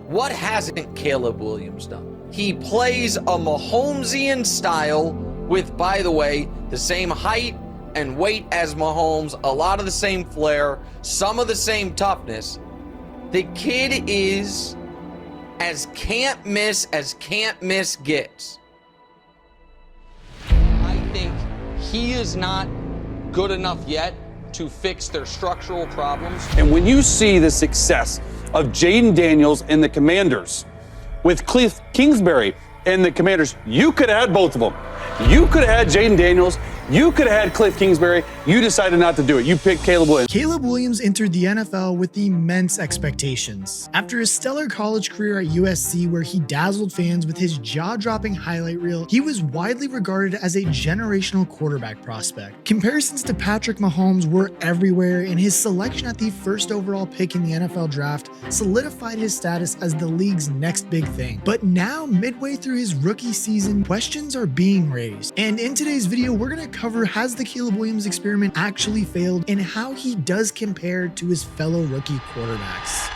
What hasn't Caleb Williams done? He plays a Mahomesian style with, by the way, the same height and weight as Mahomes, a lot of the same flair, some of the same toughness. The kid is as can't miss gets. I think he is not good enough yet to fix their structural problems. And when you see the success of Jaden Daniels and the Commanders with Cliff Kingsbury and the Commanders, you could have had both of them. You could have had Jaden Daniels. You could have had Cliff Kingsbury. You decided not to do it. You picked Caleb Williams. Caleb Williams entered the NFL with immense expectations. After his stellar college career at USC, where he dazzled fans with his jaw-dropping highlight reel, he was widely regarded as a generational quarterback prospect. Comparisons to Patrick Mahomes were everywhere, and his selection at the first overall pick in the NFL draft solidified his status as the league's next big thing. But now, midway through his rookie season, questions are being raised. And in today's video, we're going to cover, has the Caleb Williams experiment actually failed, and how he does compare to his fellow rookie quarterbacks.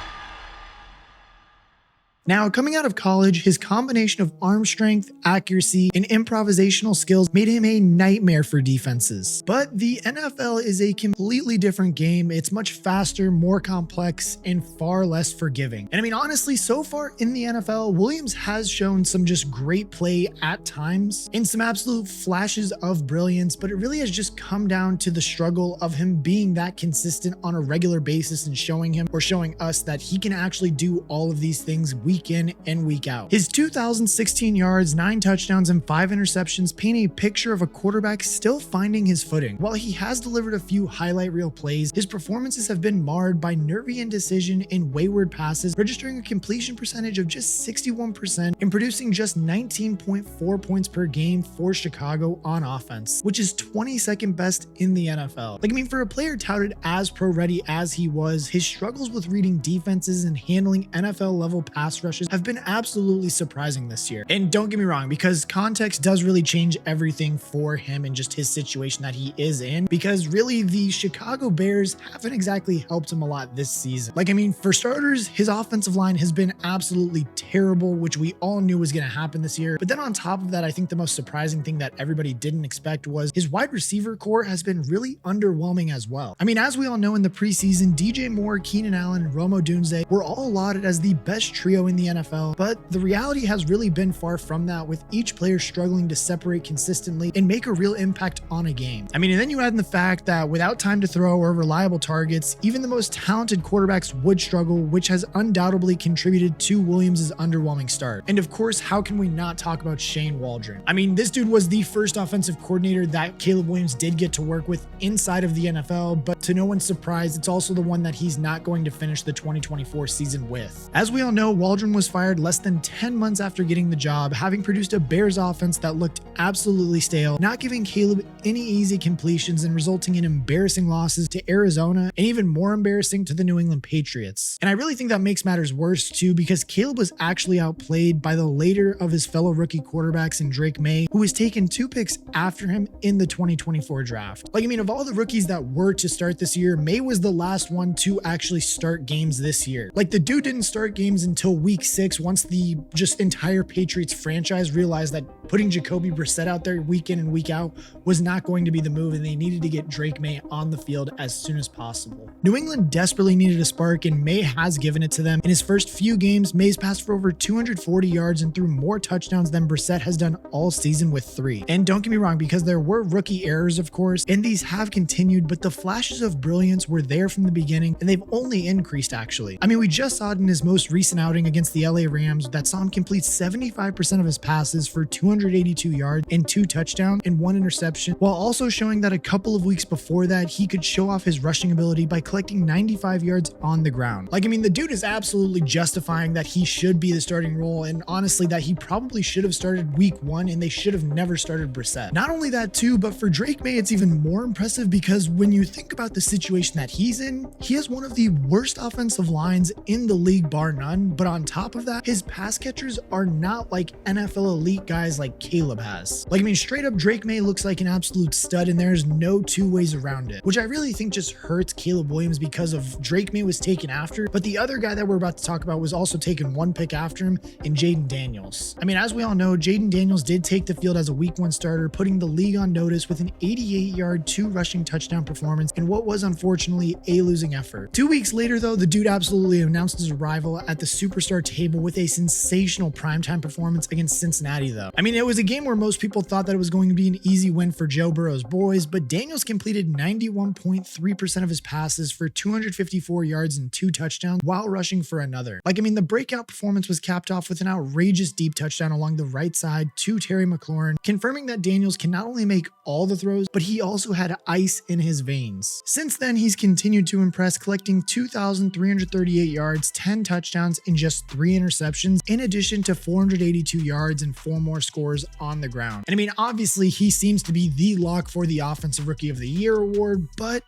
Now, coming out of college, his combination of arm strength, accuracy, and improvisational skills made him a nightmare for defenses. But the NFL is a completely different game. It's much faster, more complex, and far less forgiving. And I mean, honestly, so far in the NFL, Williams has shown some just great play at times and some absolute flashes of brilliance, but it really has just come down to the struggle of him being that consistent on a regular basis and showing us that he can actually do all of these things week in and week out. His 2,016 yards, 9 touchdowns, and 5 interceptions paint a picture of a quarterback still finding his footing. While he has delivered a few highlight reel plays, his performances have been marred by nervy indecision and wayward passes, registering a completion percentage of just 61% and producing just 19.4 points per game for Chicago on offense, which is 22nd best in the NFL. Like, I mean, for a player touted as pro-ready as he was, his struggles with reading defenses and handling NFL-level pass rushes have been absolutely surprising this year. And don't get me wrong, because context does really change everything for him and just his situation that he is in, because really the Chicago Bears haven't exactly helped him a lot this season. Like, I mean, for starters, his offensive line has been absolutely terrible, which we all knew was going to happen this year. But then on top of that, I think the most surprising thing that everybody didn't expect was his wide receiver core has been really underwhelming as well. I mean, as we all know, in the preseason, DJ Moore, Keenan Allen, and Rome Odunze were all lauded as the best trio in the NFL, but the reality has really been far from that, with each player struggling to separate consistently and make a real impact on a game. I mean, and then you add in the fact that without time to throw or reliable targets, even the most talented quarterbacks would struggle, which has undoubtedly contributed to Williams' underwhelming start. And of course, how can we not talk about Shane Waldron? I mean, this dude was the first offensive coordinator that Caleb Williams did get to work with inside of the NFL, but to no one's surprise, it's also the one that he's not going to finish the 2024 season with. As we all know, Waldron was fired less than 10 months after getting the job, having produced a Bears offense that looked absolutely stale, not giving Caleb any easy completions and resulting in embarrassing losses to Arizona and even more embarrassing to the New England Patriots. And I really think that makes matters worse too, because Caleb was actually outplayed by the later of his fellow rookie quarterbacks in Drake May, who was taken 2 picks after him in the 2024 draft. Like, I mean, of all the rookies that were to start this year, May was the last one to actually start games this year. Like, the dude didn't start games until week 6, once the just entire Patriots franchise realized that putting Jacoby Brissett out there week in and week out was not going to be the move, and they needed to get Drake May on the field as soon as possible. New England desperately needed a spark, and May has given it to them. In his first few games, May's passed for over 240 yards and threw more touchdowns than Brissett has done all season with 3. And don't get me wrong, because there were rookie errors, of course, and these have continued, but the flashes of brilliance were there from the beginning, and they've only increased, actually. I mean, we just saw it in his most recent outing against the LA Rams that saw him complete 75% of his passes for 282 yards and 2 touchdowns and 1 interception, while also showing that a couple of weeks before that, he could show off his rushing ability by collecting 95 yards on the ground. Like, I mean, the dude is absolutely justifying that he should be the starting role, and honestly, that he probably should have started week 1, and they should have never started Brissett. Not only that too, but for Drake May, it's even more impressive because when you think about the situation that he's in, he has one of the worst offensive lines in the league, bar none, but on top of that, his pass catchers are not like NFL elite guys like Caleb has. Like, I mean, straight up Drake May looks like an absolute stud and there's no two ways around it, which I really think just hurts Caleb Williams because of Drake May was taken after, but the other guy that we're about to talk about was also taken one pick after him in Jaden Daniels. I mean, as we all know, Jaden Daniels did take the field as a week 1 starter, putting the league on notice with an 88-yard, 2 rushing touchdown performance in what was unfortunately a losing effort. 2 weeks later though, the dude absolutely announced his arrival at the superstar table with a sensational primetime performance against Cincinnati though. I mean, it was a game where most people thought that it was going to be an easy win for Joe Burrow's boys, but Daniels completed 91.3% of his passes for 254 yards and 2 touchdowns while rushing for another. Like, I mean, the breakout performance was capped off with an outrageous deep touchdown along the right side to Terry McLaurin, confirming that Daniels can not only make all the throws, but he also had ice in his veins. Since then, he's continued to impress, collecting 2,338 yards, 10 touchdowns, and just 3 interceptions, in addition to 482 yards and 4 more scores on the ground. And I mean, obviously, he seems to be the lock for the Offensive Rookie of the Year award, but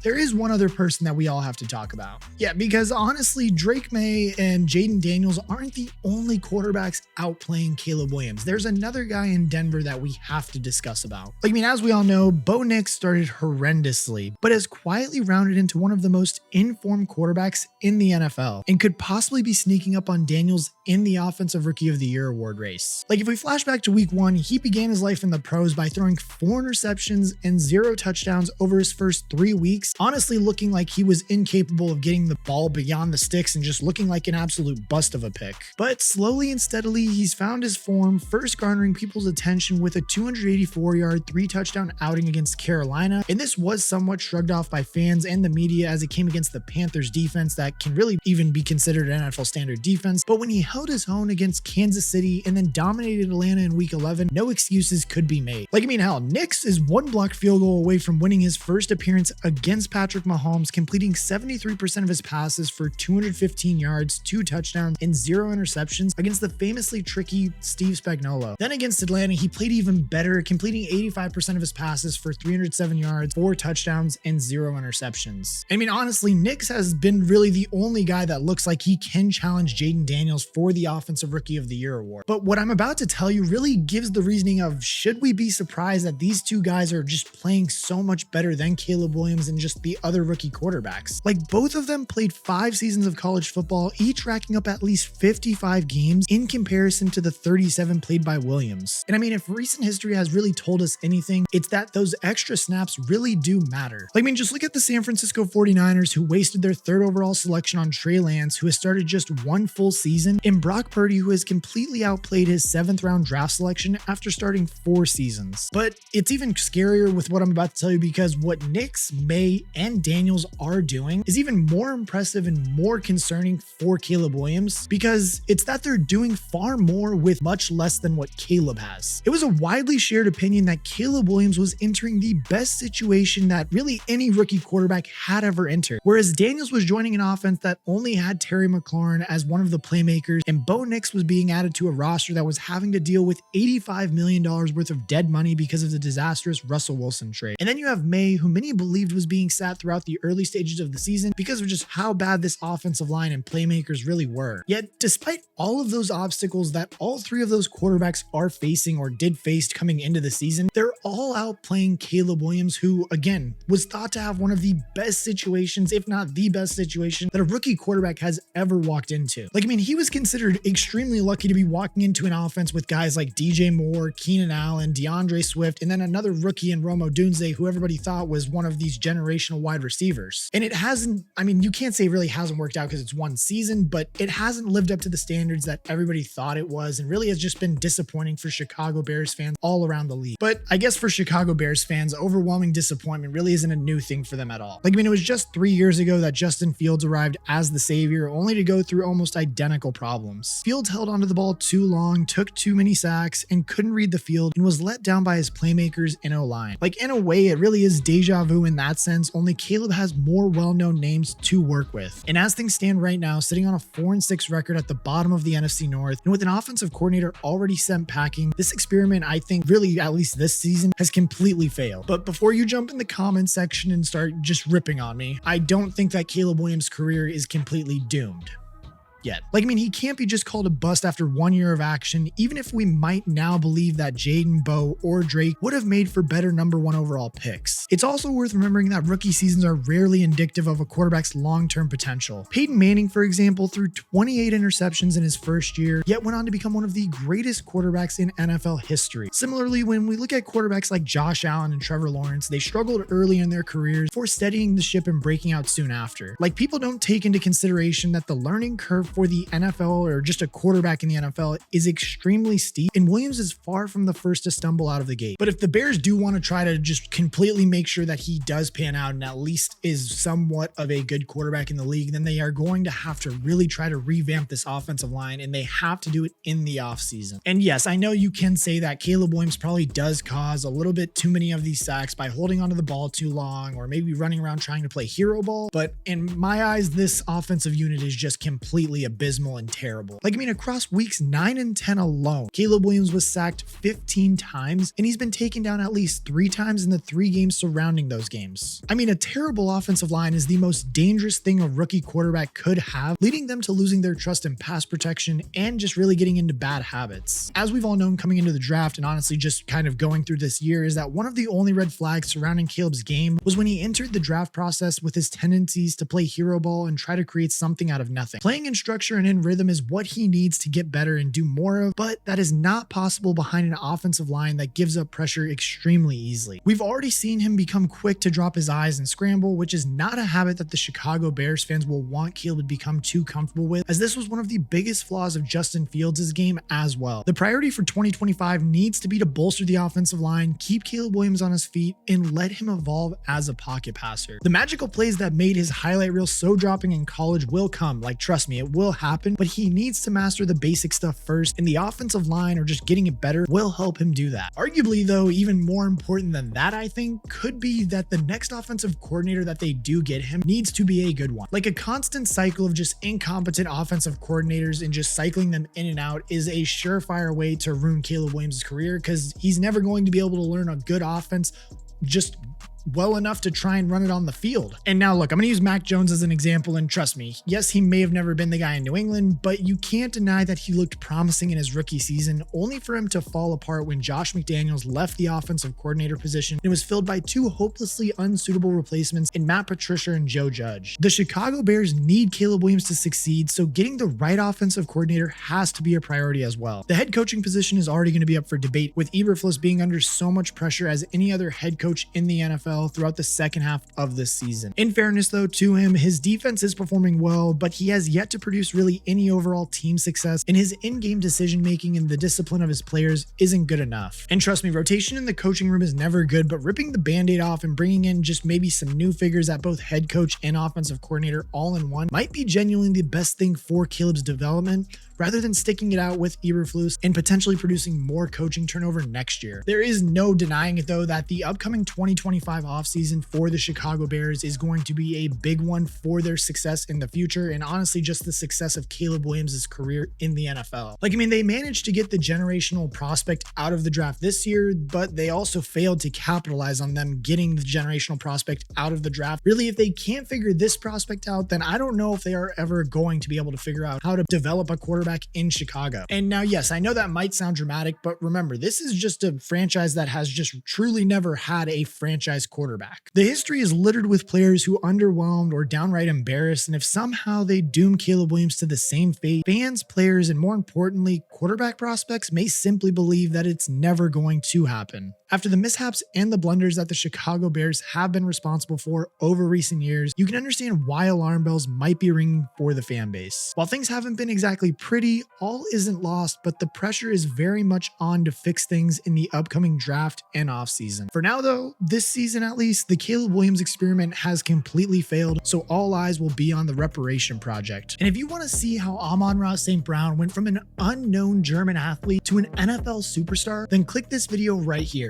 there is one other person that we all have to talk about. Yeah, because honestly, Drake May and Jaden Daniels aren't the only quarterbacks outplaying Caleb Williams. There's another guy in Denver that we have to discuss about. Like, I mean, as we all know, Bo Nix started horrendously, but has quietly rounded into one of the most informed quarterbacks in the NFL and could possibly be sneaking up on Daniels in the Offensive Rookie of the Year award race. Like, if we flash back to week 1, he began his life in the pros by throwing 4 interceptions and 0 touchdowns over his first 3 weeks, honestly looking like he was incapable of getting the ball beyond the sticks and just looking like an absolute bust of a pick. But slowly and steadily, he's found his form, first garnering people's attention with a 284-yard, 3-touchdown outing against Carolina, and this was somewhat shrugged off by fans and the media as it came against the Panthers defense that can really even be considered an NFL standard defense. But when he held his own against Kansas City and then dominated Atlanta in week 11, no excuses could be made. Like, I mean, hell, Nix is 1 blocked field goal away from winning his first appearance against Patrick Mahomes, completing 73% of his passes for 215 yards, 2 touchdowns, and 0 interceptions against the famously tricky Steve Spagnuolo. Then against Atlanta, he played even better, completing 85% of his passes for 307 yards, 4 touchdowns, and 0 interceptions. I mean, honestly, Nix has been really the only guy that looks like he can challenge Jaden Daniels for the Offensive Rookie of the Year award. But what I'm about to tell you really gives the reasoning of, should we be surprised that these two guys are just playing so much better than Caleb Williams and just the other rookie quarterbacks? Like, both of them played 5 seasons of college football, each racking up at least 55 games in comparison to the 37 played by Williams. And I mean, if recent history has really told us anything, it's that those extra snaps really do matter. Like, I mean, just look at the San Francisco 49ers, who wasted their 3rd overall selection on Trey Lance, who has started just 1 full season, and Brock Purdy, who has completely outplayed his 7th round draft selection after starting 4 seasons. But it's even scarier with what I'm about to tell you, because what Nix, May, and Daniels are doing is even more impressive and more concerning for Caleb Williams, because it's that they're doing far more with much less than what Caleb has. It was a widely shared opinion that Caleb Williams was entering the best situation that really any rookie quarterback had ever entered, whereas Daniels was joining an offense that only had Terry McLaurin as one of the playmakers, and Bo Nix was being added to a roster that was having to deal with $85 million worth of dead money because of the disastrous Russell Wilson trade. And then you have May, who many believed was being sat throughout the early stages of the season because of just how bad this offensive line and playmakers really were. Yet, despite all of those obstacles that all 3 of those quarterbacks are facing or did face coming into the season, they're all outplaying Caleb Williams, who, again, was thought to have one of the best situations, if not the best situation, that a rookie quarterback has ever walked into. Like, I mean, he was considered extremely lucky to be walking into an offense with guys like DJ Moore, Keenan Allen, DeAndre Swift, and then another rookie in Rome Odunze, who everybody thought was one of these generational wide receivers. And it hasn't, I mean, you can't say it really hasn't worked out because it's 1 season, but it hasn't lived up to the standards that everybody thought it was, and really has just been disappointing for Chicago Bears fans all around the league. But I guess for Chicago Bears fans, overwhelming disappointment really isn't a new thing for them at all. Like, I mean, it was just 3 years ago that Justin Fields arrived as the savior, only to go through almost identical problems. Fields held onto the ball too long, took too many sacks, and couldn't read the field, and was let down by his playmakers and O-line. Like, in a way, it really is deja vu in that sense, only Caleb has more well-known names to work with. And as things stand right now, sitting on a 4-6 record at the bottom of the NFC North, and with an offensive coordinator already sent packing, this experiment, I think, really, at least this season, has completely failed. But before you jump in the comment section and start just ripping on me, I don't think that Caleb Williams' career is completely doomed. yet. Like, I mean, he can't be just called a bust after 1 year of action, even if we might now believe that Jaden, Bo, or Drake would have made for better #1 overall picks. It's also worth remembering that rookie seasons are rarely indicative of a quarterback's long-term potential. Peyton Manning, for example, threw 28 interceptions in his first year, yet went on to become one of the greatest quarterbacks in NFL history. Similarly, when we look at quarterbacks like Josh Allen and Trevor Lawrence, they struggled early in their careers before steadying the ship and breaking out soon after. Like, people don't take into consideration that the learning curve for the NFL or just a quarterback in the NFL is extremely steep, and Williams is far from the first to stumble out of the gate. But if the Bears do want to try to just completely make sure that he does pan out and at least is somewhat of a good quarterback in the league, then they are going to have to really try to revamp this offensive line, and they have to do it in the offseason. And yes, I know you can say that Caleb Williams probably does cause a little bit too many of these sacks by holding onto the ball too long or maybe running around trying to play hero ball, but in my eyes, this offensive unit is just completely abysmal and terrible. Like, I mean, across weeks 9 and 10 alone, Caleb Williams was sacked 15 times, and he's been taken down at least 3 times in the 3 games surrounding those games. I mean, a terrible offensive line is the most dangerous thing a rookie quarterback could have, leading them to losing their trust in pass protection and just really getting into bad habits. As we've all known coming into the draft, and honestly just kind of going through this year, is that one of the only red flags surrounding Caleb's game was when he entered the draft process with his tendencies to play hero ball and try to create something out of nothing. Playing in structure and in rhythm is what he needs to get better and do more of, but that is not possible behind an offensive line that gives up pressure extremely easily. We've already seen him become quick to drop his eyes and scramble, which is not a habit that the Chicago Bears fans will want Caleb to become too comfortable with, as this was one of the biggest flaws of Justin Fields' game as well. The priority for 2025 needs to be to bolster the offensive line, keep Caleb Williams on his feet, and let him evolve as a pocket passer. The magical plays that made his highlight reel so dropping in college will come, like, trust me, it will happen, but he needs to master the basic stuff first, and the offensive line or just getting it better will help him do that. Arguably, though, even more important than that, I think, could be that the next offensive coordinator that they do get him needs to be a good one. Like, a constant cycle of just incompetent offensive coordinators and just cycling them in and out is a surefire way to ruin Caleb Williams' career, because he's never going to be able to learn a good offense just well enough to try and run it on the field. And now look, I'm going to use Mac Jones as an example, and trust me, yes, he may have never been the guy in New England, but you can't deny that he looked promising in his rookie season, only for him to fall apart when Josh McDaniels left the offensive coordinator position and was filled by 2 hopelessly unsuitable replacements in Matt Patricia and Joe Judge. The Chicago Bears need Caleb Williams to succeed, so getting the right offensive coordinator has to be a priority as well. The head coaching position is already going to be up for debate, with Eberflus being under so much pressure as any other head coach in the NFL throughout the second half of this season. In fairness, though, to him, his defense is performing well, but he has yet to produce really any overall team success, and his in-game decision-making and the discipline of his players isn't good enough. And trust me, rotation in the coaching room is never good, but ripping the band-aid off and bringing in just maybe some new figures at both head coach and offensive coordinator all in one might be genuinely the best thing for Caleb's development, rather than sticking it out with Eberflus and potentially producing more coaching turnover next year. There is no denying it, though, that the upcoming 2025 offseason for the Chicago Bears is going to be a big one for their success in the future, and honestly just the success of Caleb Williams' career in the NFL. Like, I mean, they managed to get the generational prospect out of the draft this year, but they also failed to capitalize on them getting the generational prospect out of the draft. Really, if they can't figure this prospect out, then I don't know if they are ever going to be able to figure out how to develop a quarterback in Chicago. And now, yes, I know that might sound dramatic, but remember, this is just a franchise that has just truly never had a franchise quarterback. The history is littered with players who underwhelmed or downright embarrassed, and if somehow they doom Caleb Williams to the same fate, fans, players, and more importantly, quarterback prospects may simply believe that it's never going to happen. After the mishaps and the blunders that the Chicago Bears have been responsible for over recent years, you can understand why alarm bells might be ringing for the fan base. While things haven't been exactly pretty, all isn't lost, but the pressure is very much on to fix things in the upcoming draft and offseason. For now, though, this season at least, the Caleb Williams experiment has completely failed, so all eyes will be on the reparation project. And if you want to see how Amon-Ra St. Brown went from an unknown German athlete to an NFL superstar, then click this video right here.